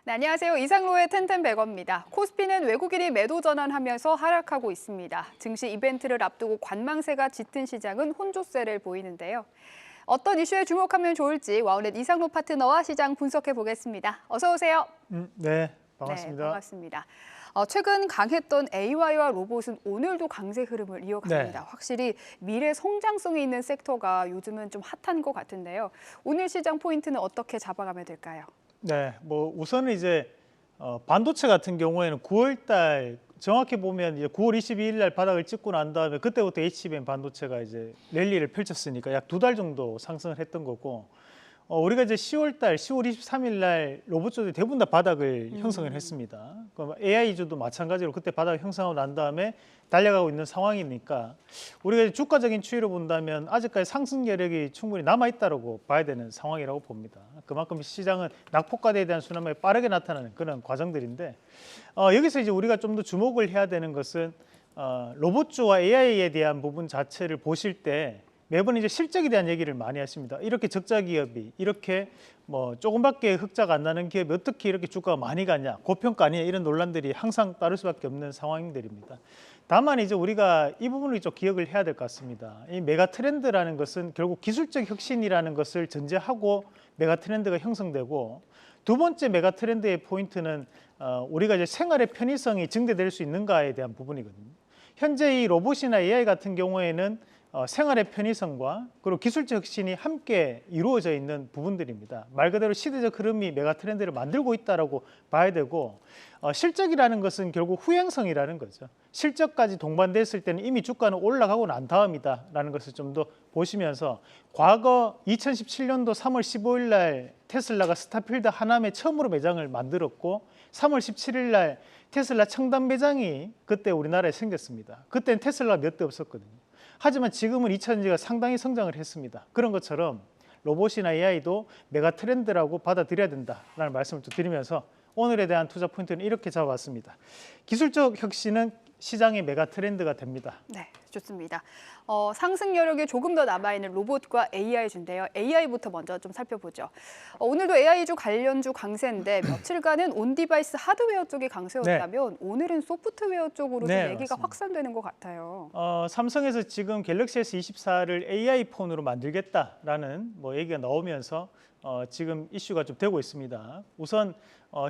네, 안녕하세요. 이상로의 텐텐베거입니다. 코스피는 외국인이 매도 전환하면서 하락하고 있습니다. 증시 이벤트를 앞두고 관망세가 짙은 시장은 혼조세를 보이는데요. 어떤 이슈에 주목하면 좋을지 와우넷 이상로 파트너와 시장 분석해 보겠습니다. 어서 오세요. 네, 네, 반갑습니다. 반갑습니다. 최근 강했던 AI와 로봇은 오늘도 강세 흐름을 이어갑니다. 네, 확실히 미래 성장성이 있는 섹터가 요즘은 좀 핫한 것 같은데요. 오늘 시장 포인트는 어떻게 잡아가면 될까요? 네, 뭐 우선은 이제 반도체 같은 경우에는 9월 달 정확히 보면 이제 9월 22일 날 바닥을 찍고 난 다음에 그때부터 HBM 반도체가 이제 랠리를 펼쳤으니까 약 2달 정도 상승을 했던 거고, 우리가 이제 10월 달 10월 23일 날 로봇주들이 대부분 다 바닥을 형성을 했습니다. AI주도 마찬가지로 그때 바닥 형성하고 난 다음에 달려가고 있는 상황이니까 우리가 이제 주가적인 추이로 본다면 아직까지 상승 여력이 충분히 남아 있다고 봐야 되는 상황이라고 봅니다. 그만큼 시장은 낙폭과대에 대한 순환이 빠르게 나타나는 그런 과정들인데, 여기서 이제 우리가 좀 더 주목을 해야 되는 것은 로봇주와 AI에 대한 부분 자체를 보실 때 매번 이제 실적에 대한 얘기를 많이 하십니다. 이렇게 적자 기업이 이렇게 뭐 조금밖에 흑자가 안 나는 기업이 어떻게 이렇게 주가가 많이 가냐, 고평가 아니냐, 이런 논란들이 항상 따를 수밖에 없는 상황들입니다. 다만 이제 우리가 이 부분을 좀 기억을 해야 될 것 같습니다. 이 메가 트렌드라는 것은 결국 기술적 혁신이라는 것을 전제하고 메가 트렌드가 형성되고, 두 번째 메가 트렌드의 포인트는 우리가 이제 생활의 편의성이 증대될 수 있는가에 대한 부분이거든요. 현재 이 로봇이나 AI 같은 경우에는 생활의 편의성과 그리고 기술적 혁신이 함께 이루어져 있는 부분들입니다. 말 그대로 시대적 흐름이 메가 트렌드를 만들고 있다라고 봐야 되고, 실적이라는 것은 결국 후행성이라는 거죠. 실적까지 동반됐을 때는 이미 주가는 올라가고 난 다음이다라는 것을 좀 더 보시면서, 과거 2017년도 3월 15일 날 테슬라가 스타필드 하남에 처음으로 매장을 만들었고, 3월 17일 날 테슬라 청담 매장이 그때 우리나라에 생겼습니다. 그때는 테슬라가 몇 대 없었거든요. 하지만 지금은 2차전지가 상당히 성장을 했습니다. 그런 것처럼 로봇이나 AI도 메가 트렌드라고 받아들여야 된다라는 말씀을 또 드리면서 오늘에 대한 투자 포인트는 이렇게 잡아봤습니다. 기술적 혁신은 시장의 메가 트렌드가 됩니다. 네, 좋습니다. 상승 여력이 조금 더 남아있는 로봇과 AI주인데요. AI부터 먼저 좀 살펴보죠. 오늘도 AI주 관련주 강세인데 며칠간은 온디바이스 하드웨어 쪽이 강세였다면 오늘은 소프트웨어 쪽으로 좀 얘기가 맞습니다. 확산되는 것 같아요. 삼성에서 지금 갤럭시 S24를 AI 폰으로 만들겠다라는 뭐 얘기가 나오면서 지금 이슈가 좀 되고 있습니다. 우선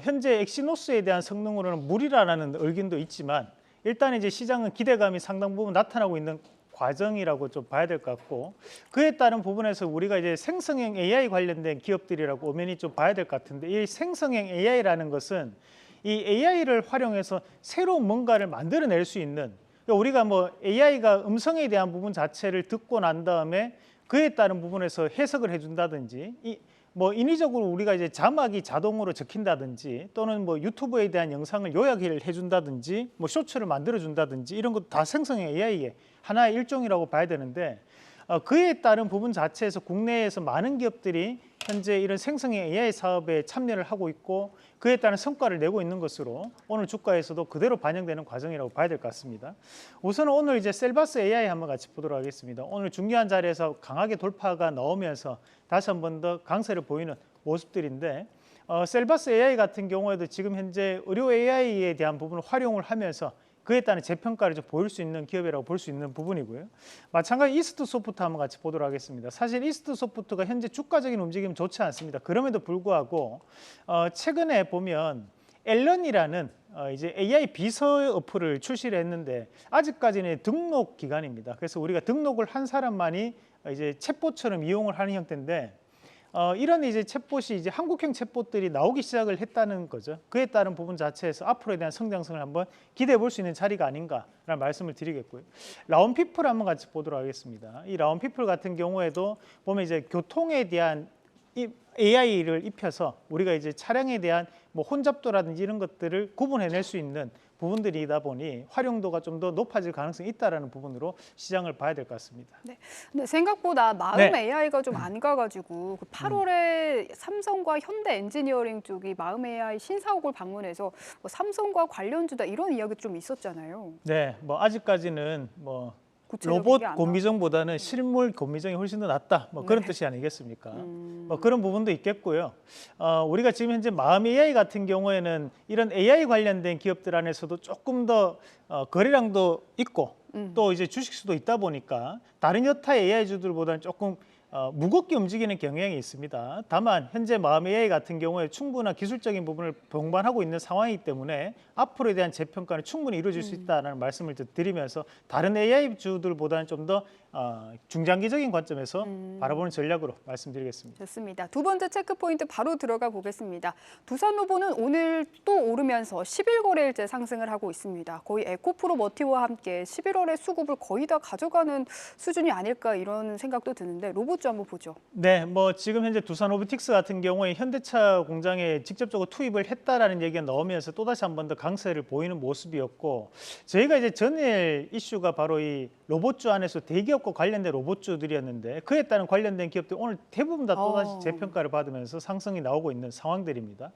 현재 엑시노스에 대한 성능으로는 무리라는 의견도 있지만, 일단 이제 시장은 기대감이 상당 부분 나타나고 있는 과정이라고 좀 봐야 될 것 같고, 그에 따른 부분에서 우리가 이제 생성형 AI 관련된 기업들이라고 엄연히 좀 봐야 될 것 같은데, 이 생성형 AI라는 것은 이 AI를 활용해서 새로운 뭔가를 만들어낼 수 있는, 그러니까 우리가 뭐 AI가 음성에 대한 부분 자체를 듣고 난 다음에 그에 따른 부분에서 해석을 해준다든지, 뭐 인위적으로 우리가 이제 자막이 자동으로 적힌다든지, 또는 뭐 유튜브에 대한 영상을 요약을 해준다든지, 뭐 쇼츠를 만들어준다든지, 이런 것도 다 생성형 AI의 하나의 일종이라고 봐야 되는데, 그에 따른 부분 자체에서 국내에서 많은 기업들이 현재 이런 생성형 AI 사업에 참여를 하고 있고, 그에 따른 성과를 내고 있는 것으로 오늘 주가에서도 그대로 반영되는 과정이라고 봐야 될 것 같습니다. 우선 오늘 이제 셀바스 AI 한번 같이 보도록 하겠습니다. 오늘 중요한 자리에서 강하게 돌파가 나오면서 다시 한 번 더 강세를 보이는 모습들인데, 셀바스 AI 같은 경우에도 지금 현재 의료 AI에 대한 부분을 활용을 하면서 그에 따른 재평가를 좀 보일 수 있는 기업이라고 볼 수 있는 부분이고요. 마찬가지 이스트 소프트 한번 같이 보도록 하겠습니다. 사실 이스트 소프트가 현재 주가적인 움직임은 좋지 않습니다. 그럼에도 불구하고 최근에 보면 앨런이라는 이제 AI 비서 어플을 출시를 했는데, 아직까지는 등록 기간입니다. 그래서 우리가 등록을 한 사람만이 이제 챗봇처럼 이용을 하는 형태인데, 이런 이제 챗봇이 이제 한국형 챗봇들이 나오기 시작을 했다는 거죠. 그에 따른 부분 자체에서 앞으로에 대한 성장성을 한번 기대해 볼 수 있는 자리가 아닌가라는 말씀을 드리겠고요. 라운피플 한번 같이 보도록 하겠습니다. 이 라운피플 같은 경우에도 보면 이제 교통에 대한 AI를 입혀서 우리가 이제 차량에 대한 뭐 혼잡도라든지 이런 것들을 구분해낼 수 있는 부분들이다 보니 활용도가 좀 더 높아질 가능성이 있다라는 부분으로 시장을 봐야 될 것 같습니다. 네. 근데 생각보다 마음 네. AI가 좀 안 가가지고 그 8월에 삼성과 현대 엔지니어링 쪽이 마음 AI 신사옥을 방문해서 뭐 삼성과 관련주다 이런 이야기 좀 있었잖아요. 네, 뭐 아직까지는 뭐 구체적인 로봇 게 안 곤미정보다는 실물 곤미정이 훨씬 더 낫다. 뭐 그런 뜻이 아니겠습니까? 뭐 그런 부분도 있겠고요. 우리가 지금 현재 마음 AI 같은 경우에는 이런 AI 관련된 기업들 안에서도 조금 더 거래량도 있고 또 이제 주식수도 있다 보니까 다른 여타 AI주들보다는 조금 무겁게 움직이는 경향이 있습니다. 다만 현재 마음 AI 같은 경우에 충분한 기술적인 부분을 동반하고 있는 상황이기 때문에 앞으로에 대한 재평가는 충분히 이루어질 수 있다는 말씀을 드리면서 다른 AI주들보다는 좀 더 중장기적인 관점에서 바라보는 전략으로 말씀드리겠습니다. 좋습니다. 두 번째 체크 포인트 바로 들어가 보겠습니다. 두산로보는 오늘 또 오르면서 10일 거래일째 상승을 하고 있습니다. 거의 에코프로머티와 함께 11월에 수급을 거의 다 가져가는 수준이 아닐까 이런 생각도 드는데 로봇주 한번 보죠. 네, 뭐 지금 현재 두산 로보틱스 같은 경우에 현대차 공장에 직접적으로 투입을 했다라는 얘기가 나오면서 또다시 한 번 더 강세를 보이는 모습이었고 저희가 이제 전일 이슈가 바로 이 로봇주 안에서 대기업과 관련된 로봇주들이었는데 그에 따른 관련된 기업들 오늘 대부분 다 또다시 재평가를 받으면서 상승이 나오고 있는 상황들입니다.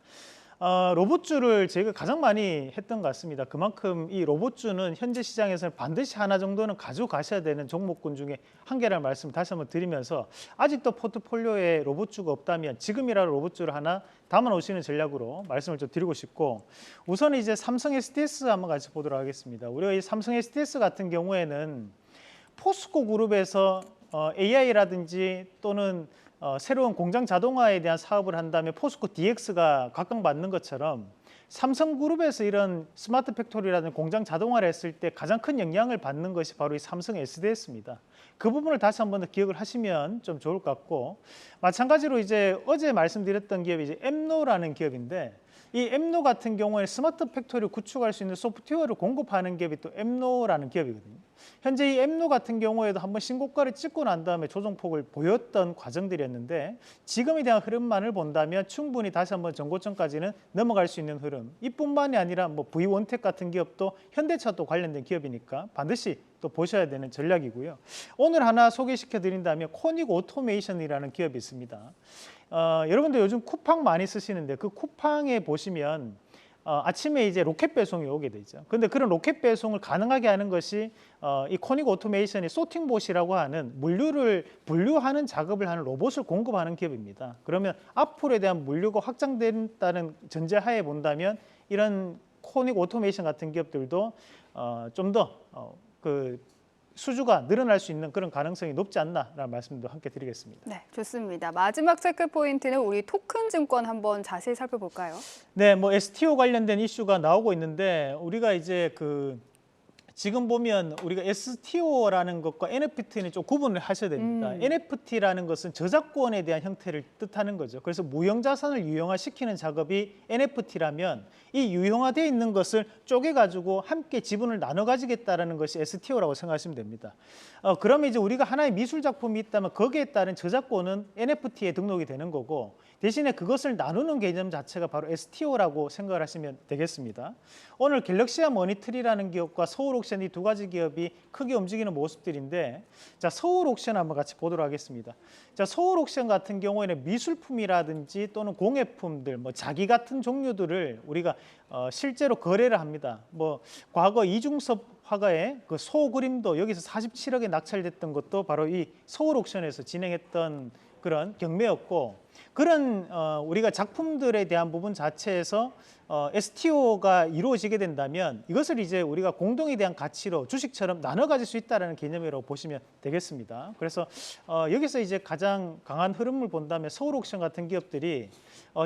로봇주를 저희가 가장 많이 했던 것 같습니다. 그만큼 이 로봇주는 현재 시장에서는 반드시 하나 정도는 가져가셔야 되는 종목군 중에 한 개라는 말씀 다시 한번 드리면서 아직도 포트폴리오에 로봇주가 없다면 지금이라도 로봇주를 하나 담아 놓으시는 전략으로 말씀을 좀 드리고 싶고 우선 이제 삼성 SDS 한번 같이 보도록 하겠습니다. 우리가 이 삼성 SDS 같은 경우에는 포스코 그룹에서 AI라든지 또는 새로운 공장 자동화에 대한 사업을 한다면 포스코 DX가 각광받는 것처럼 삼성그룹에서 이런 스마트 팩토리라든 공장 자동화를 했을 때 가장 큰 영향을 받는 것이 바로 이 삼성 SDS입니다. 그 부분을 다시 한번 더 기억을 하시면 좀 좋을 것 같고 마찬가지로 이제 어제 말씀드렸던 기업이 이제 엠노라는 기업인데 이 엠노 같은 경우에 스마트 팩토리를 구축할 수 있는 소프트웨어를 공급하는 기업이 또 엠노라는 기업이거든요. 현재 이 엠노 같은 경우에도 한번 신고가를 찍고 난 다음에 조정폭을 보였던 과정들이었는데 지금에 대한 흐름만을 본다면 충분히 다시 한번 전고점까지는 넘어갈 수 있는 흐름. 이뿐만이 아니라 뭐 V원텍 같은 기업도 현대차도 관련된 기업이니까 반드시 또 보셔야 되는 전략이고요. 오늘 하나 소개시켜 드린다면 코닉 오토메이션이라는 기업이 있습니다. 여러분들 요즘 쿠팡 많이 쓰시는데 그 쿠팡에 보시면 아침에 이제 로켓 배송이 오게 되죠. 그런데 그런 로켓 배송을 가능하게 하는 것이 이 코닉 오토메이션이 소팅봇이라고 하는 물류를 분류하는 작업을 하는 로봇을 공급하는 기업입니다. 그러면 앞으로에 대한 물류가 확장된다는 전제하에 본다면 이런 코닉 오토메이션 같은 기업들도 좀 더 수주가 늘어날 수 있는 그런 가능성이 높지 않나라는 말씀도 함께 드리겠습니다. 네, 좋습니다. 마지막 체크 포인트는 우리 토큰 증권 한번 자세히 살펴볼까요? 네, 뭐 STO 관련된 이슈가 나오고 있는데 우리가 이제 지금 보면 우리가 STO라는 것과 NFT는 좀 구분을 하셔야 됩니다. NFT라는 것은 저작권에 대한 형태를 뜻하는 거죠. 그래서 무형자산을 유형화시키는 작업이 NFT라면 이 유형화되어 있는 것을 쪼개가지고 함께 지분을 나눠 가지겠다라는 것이 STO라고 생각하시면 됩니다. 그러면 이제 우리가 하나의 미술 작품이 있다면 거기에 따른 저작권은 NFT에 등록이 되는 거고 대신에 그것을 나누는 개념 자체가 바로 STO라고 생각을 하시면 되겠습니다. 오늘 갤럭시아 머니트리라는 기업과 서울옥션 이 두 가지 기업이 크게 움직이는 모습들인데 자 서울옥션 한번 같이 보도록 하겠습니다. 자 서울옥션 같은 경우에는 미술품이라든지 또는 공예품들 뭐 자기 같은 종류들을 우리가 실제로 거래를 합니다. 뭐 과거 이중섭 화가의 그 소 그림도 여기서 47억에 낙찰됐던 것도 바로 이 서울옥션에서 진행했던 그런 경매였고 그런 우리가 작품들에 대한 부분 자체에서 STO가 이루어지게 된다면 이것을 이제 우리가 공동에 대한 가치로 주식처럼 나눠 가질 수 있다는 개념이라고 보시면 되겠습니다. 그래서 여기서 이제 가장 강한 흐름을 본다면 서울옥션 같은 기업들이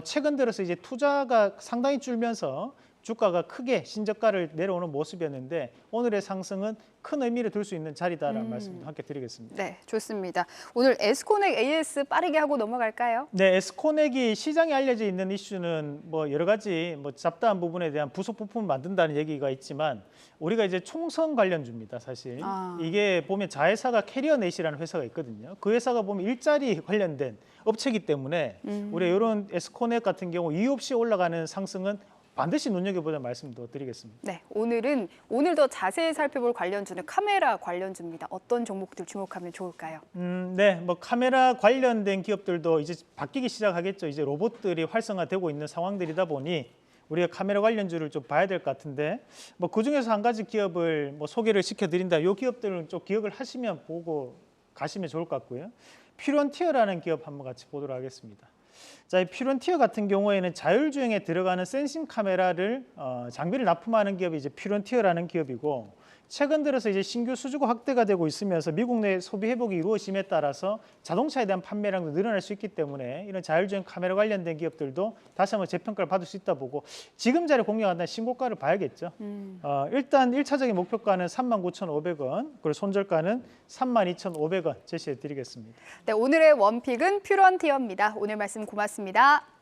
최근 들어서 이제 투자가 상당히 줄면서 주가가 크게 신저가를 내려오는 모습이었는데 오늘의 상승은 큰 의미를 둘 수 있는 자리다라는 말씀도 함께 드리겠습니다. 네, 좋습니다. 오늘 에스코넥 AS 빠르게 하고 넘어갈까요? 네, 에스코넥이 시장에 알려져 있는 이슈는 뭐 여러 가지 뭐 잡다한 부분에 대한 부속 부품을 만든다는 얘기가 있지만 우리가 이제 총선 관련주입니다, 사실. 이게 보면 자회사가 캐리어넷이라는 회사가 있거든요. 그 회사가 보면 일자리 관련된 업체이기 때문에 우리가 이런 에스코넥 같은 경우 이유 없이 올라가는 상승은 반드시 눈여겨보자 말씀도 드리겠습니다. 네, 오늘 더 자세히 살펴볼 관련주는 카메라 관련주입니다. 어떤 종목들 주목하면 좋을까요? 네, 뭐 카메라 관련된 기업들도 이제 바뀌기 시작하겠죠. 이제 로봇들이 활성화되고 있는 상황들이다 보니 우리가 카메라 관련주를 좀 봐야 될 것 같은데 뭐 그중에서 한 가지 기업을 뭐 소개를 시켜드린다. 이 기업들은 좀 기억을 하시면 보고 가시면 좋을 것 같고요. 퓨런티어라는 기업 한번 같이 보도록 하겠습니다. 자, 이 퓨런티어 같은 경우에는 자율주행에 들어가는 센싱 카메라를 장비를 납품하는 기업이 이제 퓨런티어라는 기업이고 최근 들어서 이제 신규 수주가 확대가 되고 있으면서 미국 내 소비 회복이 이루어짐에 따라서 자동차에 대한 판매량도 늘어날 수 있기 때문에 이런 자율주행 카메라 관련된 기업들도 다시 한번 재평가를 받을 수 있다 보고 지금 자리 공략한다는 신고가를 봐야겠죠. 일단 1차적인 목표가는 39,500원, 그리고 손절가는 32,500원 제시해 드리겠습니다. 네, 오늘의 원픽은 퓨런티어입니다. 오늘 말씀 고맙습니다.